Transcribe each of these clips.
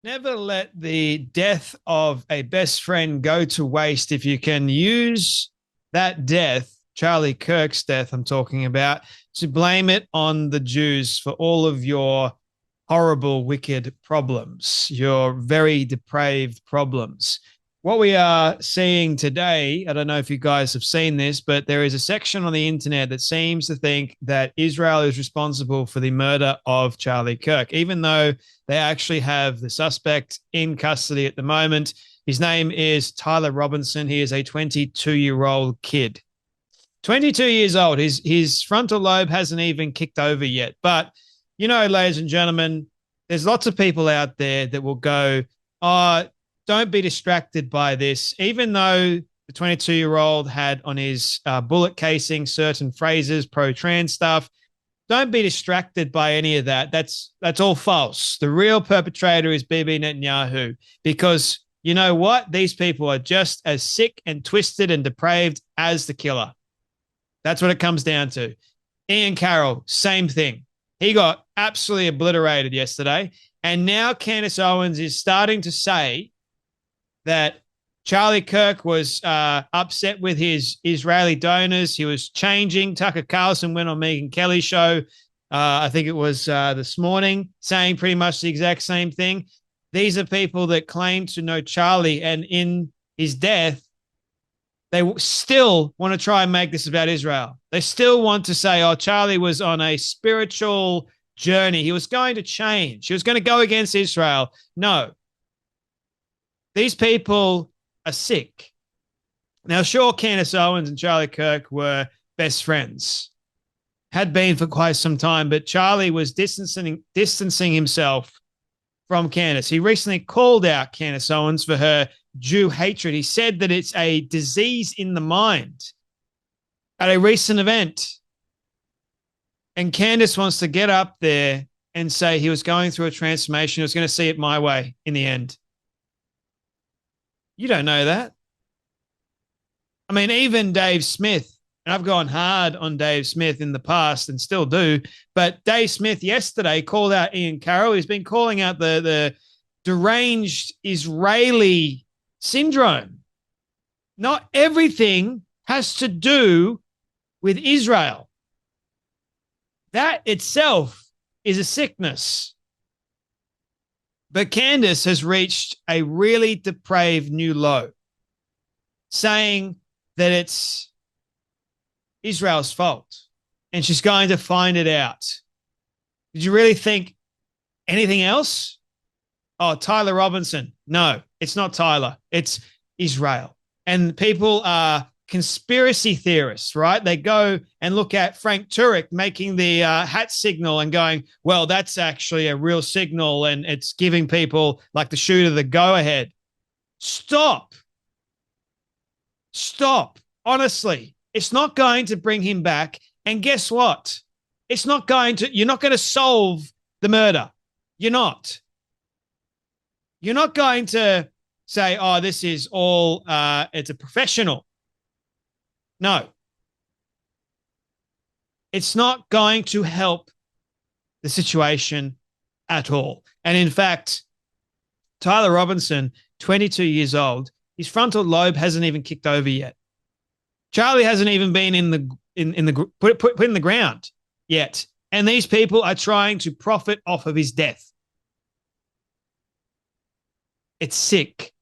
Never let the death of a best friend go to waste if you can use that death, Charlie Kirk's death, I'm talking about, to blame it on the Jews for all of your horrible, wicked problems, your very depraved problems. What we are seeing today, I don't know if you guys have seen this, but there is a section on the internet that seems to think that Israel is responsible for the murder of Charlie Kirk, even though they actually have the suspect in custody at the moment. His name is Tyler Robinson. He is a 22-year-old kid. 22 years old. His frontal lobe hasn't even kicked over yet. But, ladies and gentlemen, there's lots of people out there that will go, oh, don't be distracted by this. Even though the 22-year-old had on his bullet casing certain phrases, pro-trans stuff, don't be distracted by any of that. That's all false. The real perpetrator is Bibi Netanyahu, because you know what? These people are just as sick and twisted and depraved as the killer. That's what it comes down to. Ian Carroll, same thing. He got absolutely obliterated yesterday. And now Candace Owens is starting to say that Charlie Kirk was upset with his Israeli donors. He was changing. Tucker Carlson went on Megyn Kelly's show, I think it was this morning, saying pretty much the exact same thing. These are people that claim to know Charlie, and in his death, they still want to try and make this about Israel. They still want to say, oh, Charlie was on a spiritual journey. He was going to change. He was going to go against Israel. No. These people are sick. Now, sure, Candace Owens and Charlie Kirk were best friends, had been for quite some time, but Charlie was distancing himself from Candace. He recently called out Candace Owens for her Jew hatred. He said that it's a disease in the mind at a recent event. And Candace wants to get up there and say he was going through a transformation. He was going to see it my way in the end. You don't know that. I mean, even Dave Smith, and I've gone hard on Dave Smith in the past and still do, but Dave Smith yesterday called out Ian Carroll. He's been calling out the deranged Israeli syndrome. Not everything has to do with Israel. That itself is a sickness. But Candace has reached a really depraved new low, saying that it's Israel's fault and she's going to find it out. Did you really think anything else? Oh, Tyler Robinson. No, it's not Tyler. It's Israel. And people are conspiracy theorists, right? They go and look at Frank Turek making the hat signal and going, well, that's actually a real signal and it's giving people like the shooter the go ahead. Stop. Honestly, it's not going to bring him back. And guess what? You're not going to solve the murder. You're not. You're not going to say, oh, this is all, it's a professional. No. It's not going to help the situation at all. And in fact, Tyler Robinson, 22 years old, his frontal lobe hasn't even kicked over yet. Charlie hasn't even been put in the ground yet. And these people are trying to profit off of his death. It's sick.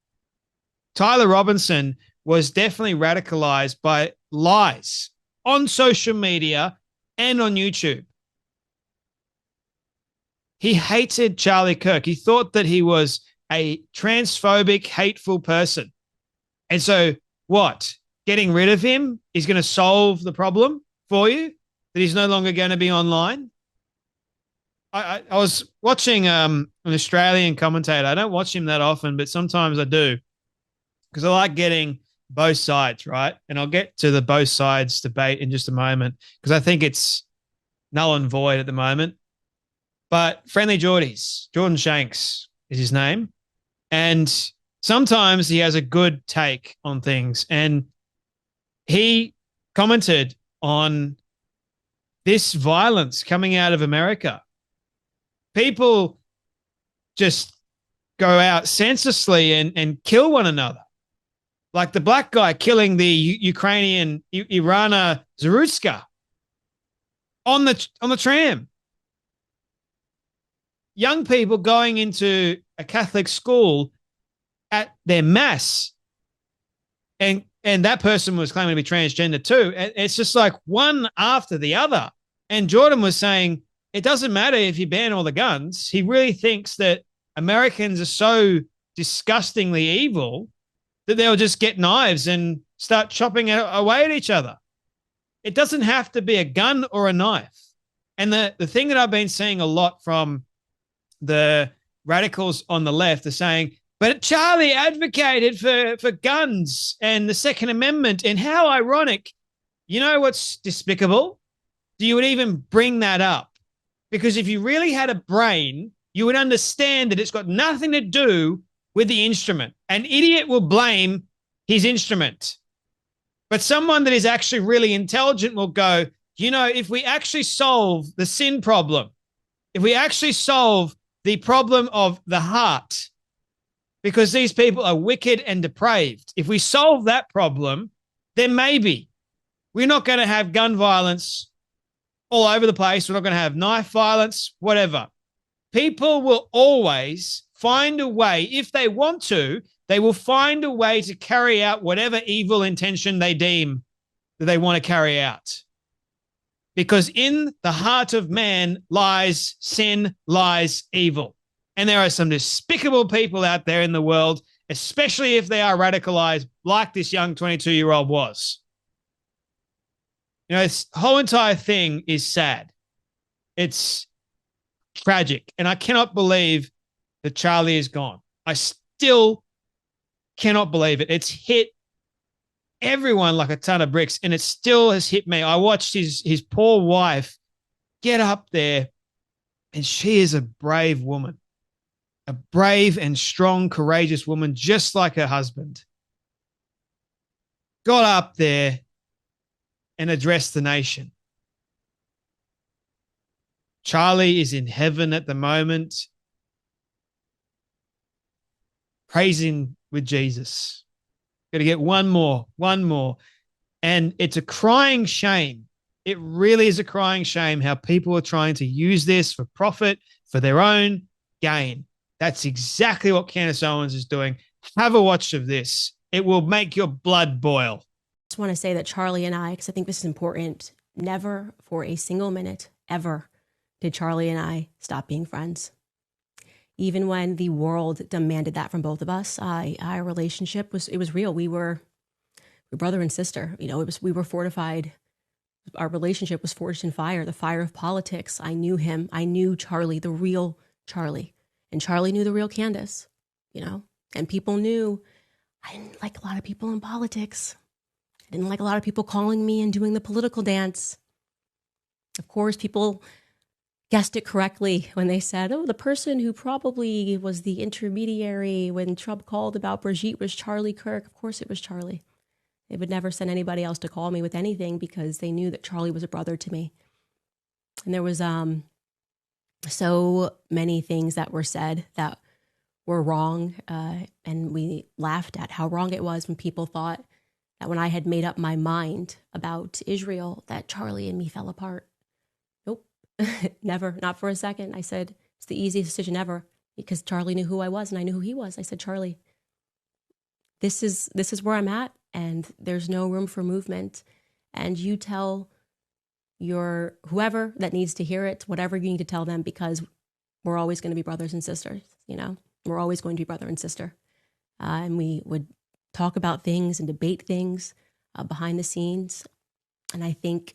Tyler Robinson was definitely radicalized by lies on social media and on YouTube. He hated Charlie Kirk. He thought that he was a transphobic, hateful person. And so what? Getting rid of him is going to solve the problem for you? That he's no longer going to be online? I was watching an Australian commentator. I don't watch him that often, but sometimes I do because I like getting both sides, right? And I'll get to the both sides debate in just a moment because I think it's null and void at the moment. But Friendly Geordies, Jordan Shanks is his name. And sometimes he has a good take on things. And he commented on this violence coming out of America. People just go out senselessly and kill one another. Like the black guy killing the Ukrainian Irana Zarutska on the tram. Young people going into a Catholic school at their mass, and that person was claiming to be transgender too. And it's just like one after the other. And Jordan was saying it doesn't matter if you ban all the guns. He really thinks that Americans are so disgustingly evil that they'll just get knives and start chopping away at each other. It doesn't have to be a gun or a knife. And the thing that I've been seeing a lot from the radicals on the left are saying, but Charlie advocated for guns and the Second Amendment, and how ironic. You know what's despicable? You would even bring that up. Because if you really had a brain, you would understand that it's got nothing to do with the instrument. An idiot will blame his instrument. But someone that is actually really intelligent will go, you know, if we actually solve the sin problem, if we actually solve the problem of the heart, because these people are wicked and depraved, if we solve that problem, then maybe we're not going to have gun violence all over the place. We're not going to have knife violence, whatever. People will always find a way, if they want to, they will find a way to carry out whatever evil intention they deem that they want to carry out. Because in the heart of man lies sin, lies evil. And there are some despicable people out there in the world, especially if they are radicalized like this young 22-year-old was. You know, this whole entire thing is sad. It's tragic. And I cannot believe that Charlie is gone. I still cannot believe it. It's hit everyone like a ton of bricks, and it still has hit me. I watched his poor wife get up there, and she is a brave woman, a brave and strong, courageous woman, just like her husband. Got up there and addressed the nation. Charlie is in heaven at the moment, praising with Jesus. Got to get one more. And it's a crying shame. It really is a crying shame how people are trying to use this for profit, for their own gain. That's exactly what Candace Owens is doing. Have a watch of this. It will make your blood boil. I just want to say that Charlie and I, because I think this is important, never for a single minute, ever, did Charlie and I stop being friends. Even when the world demanded that from both of us, our relationship was real. We were brother and sister. You know, we were fortified. Our relationship was forged in fire, the fire of politics. I knew him. I knew Charlie, the real Charlie. And Charlie knew the real Candace, you know, and people knew I didn't like a lot of people in politics. I didn't like a lot of people calling me and doing the political dance. Of course, people guessed it correctly when they said, oh, the person who probably was the intermediary when Trump called about Brigitte was Charlie Kirk. Of course it was Charlie. They would never send anybody else to call me with anything because they knew that Charlie was a brother to me. And there was so many things that were said that were wrong. And we laughed at how wrong it was when people thought that when I had made up my mind about Israel, that Charlie and me fell apart. Nope, never, not for a second. I said, it's the easiest decision ever because Charlie knew who I was and I knew who he was. I said, Charlie, this is where I'm at and there's no room for movement. And you tell your whoever that needs to hear it, whatever you need to tell them, because we're always going to be brothers and sisters, you know, we're always going to be brother and sister. And we would talk about things and debate things behind the scenes. And I think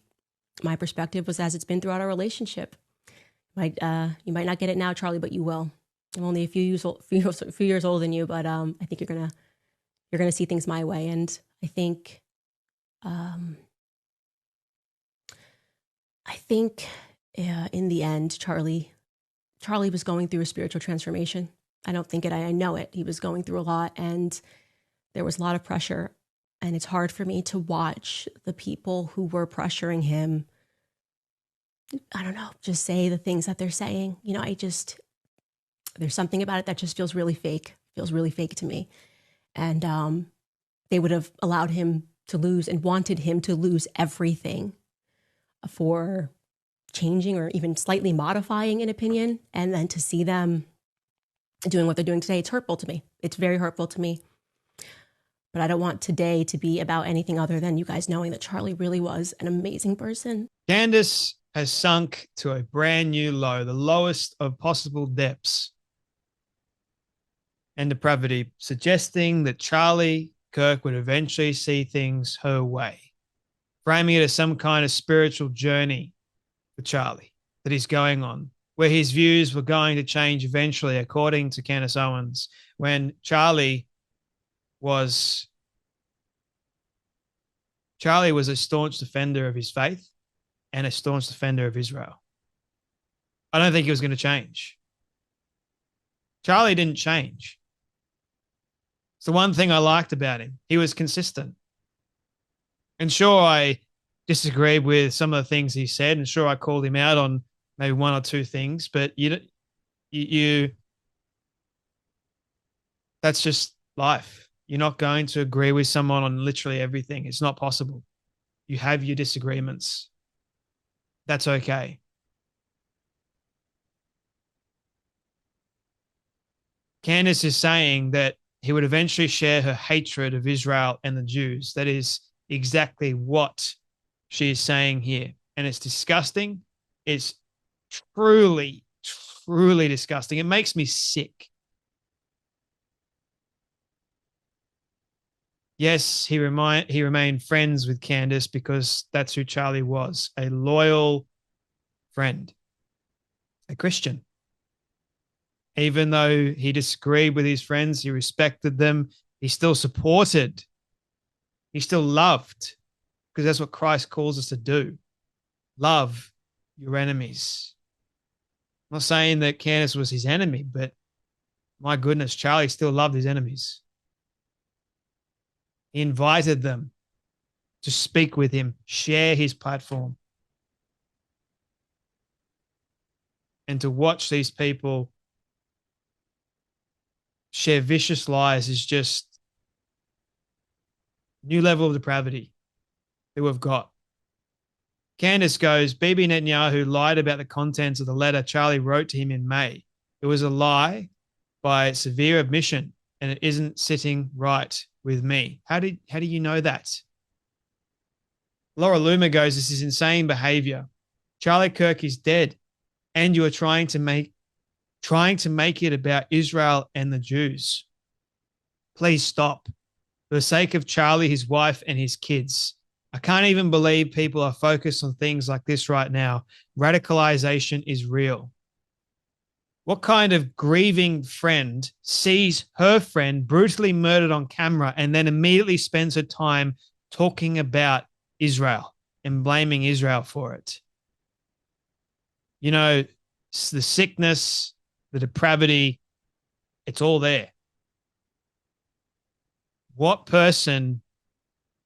my perspective was as it's been throughout our relationship. You might not get it now, Charlie, but you will. I'm only a few years older than you, but I think you're gonna see things my way. And I think in the end, Charlie was going through a spiritual transformation. I don't think it. I know it. He was going through a lot, and there was a lot of pressure. And it's hard for me to watch the people who were pressuring him, I don't know, just say the things that they're saying. You know, There's something about it that just feels really fake, to me. And they would have allowed him to lose and wanted him to lose everything for changing or even slightly modifying an opinion. And then to see them doing what they're doing today, it's hurtful to me. It's very hurtful to me. But I don't want today to be about anything other than you guys knowing that Charlie really was an amazing person. Candace has sunk to a brand new low, the lowest of possible depths and depravity, suggesting that Charlie Kirk would eventually see things her way, framing it as some kind of spiritual journey for Charlie that he's going on, where his views were going to change eventually, according to Candace Owens, when Charlie was a staunch defender of his faith and a staunch defender of Israel. I don't think he was going to change. Charlie didn't change. It's the one thing I liked about him. He was consistent. And sure, I disagreed with some of the things he said, and sure, I called him out on maybe one or two things, but that's just life. You're not going to agree with someone on literally everything. It's not possible. You have your disagreements. That's okay. Candace is saying that he would eventually share her hatred of Israel and the Jews. That is exactly what she is saying here. And it's disgusting. It's truly, truly disgusting. It makes me sick. Yes, he remained friends with Candace because that's who Charlie was, a loyal friend, a Christian. Even though he disagreed with his friends, he respected them. He still supported. He still loved, because that's what Christ calls us to do. Love your enemies. I'm not saying that Candace was his enemy, but my goodness, Charlie still loved his enemies. He invited them to speak with him, share his platform. And to watch these people share vicious lies is just new level of depravity that we've got. Candace goes, Bibi Netanyahu lied about the contents of the letter Charlie wrote to him in May. It was a lie by severe admission, and it isn't sitting right with me. How do you know that? Laura Loomer goes, this is insane behavior. Charlie Kirk is dead, and you are trying to make it about Israel and the Jews. Please stop. For the sake of Charlie, his wife, and his kids. I can't even believe people are focused on things like this right now. Radicalization is real. What kind of grieving friend sees her friend brutally murdered on camera and then immediately spends her time talking about Israel and blaming Israel for it? You know, the sickness, the depravity, it's all there. What person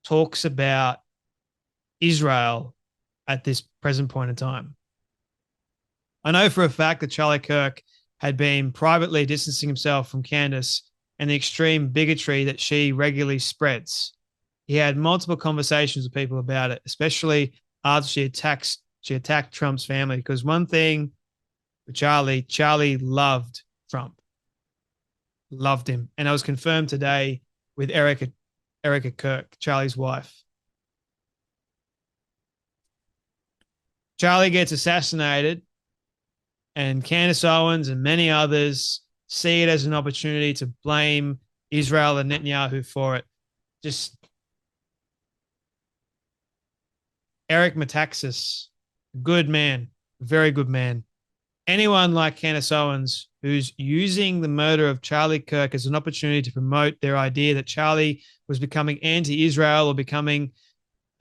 talks about Israel at this present point in time? I know for a fact that Charlie Kirk had been privately distancing himself from Candace and the extreme bigotry that she regularly spreads. He had multiple conversations with people about it, especially after she attacked Trump's family. Because one thing with Charlie loved Trump, loved him. And it was confirmed today with Erica Kirk, Charlie's wife. Charlie gets assassinated, and Candace Owens and many others see it as an opportunity to blame Israel and Netanyahu for it. Just Eric Metaxas, good man, very good man. Anyone like Candace Owens who's using the murder of Charlie Kirk as an opportunity to promote their idea that Charlie was becoming anti-Israel or becoming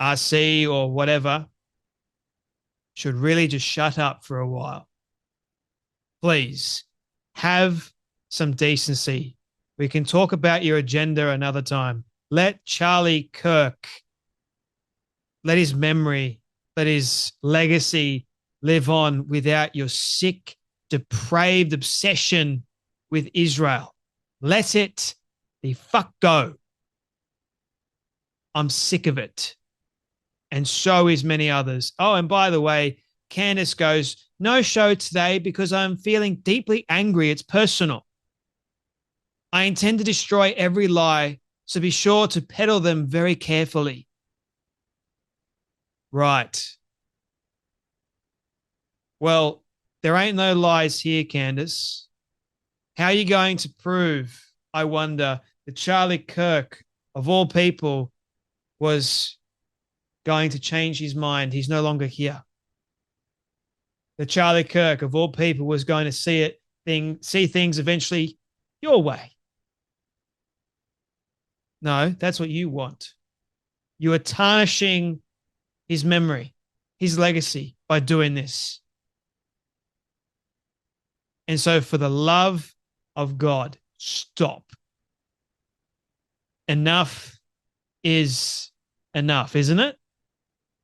RC or whatever should really just shut up for a while. Please have some decency. We can talk about your agenda another time. Let Charlie Kirk, let his memory, let his legacy live on without your sick, depraved obsession with Israel. Let it the fuck go. I'm sick of it. And so is many others. Oh, and by the way, Candace goes, no show today because I'm feeling deeply angry. It's personal. I intend to destroy every lie, so be sure to peddle them very carefully. Right. Well, there ain't no lies here, Candace. How are you going to prove, I wonder, that Charlie Kirk, of all people, was going to change his mind? He's no longer here. That Charlie Kirk, of all people, was going to see things eventually your way. No, that's what you want. You are tarnishing his memory, his legacy by doing this. And so, for the love of God, stop. Enough is enough, isn't it?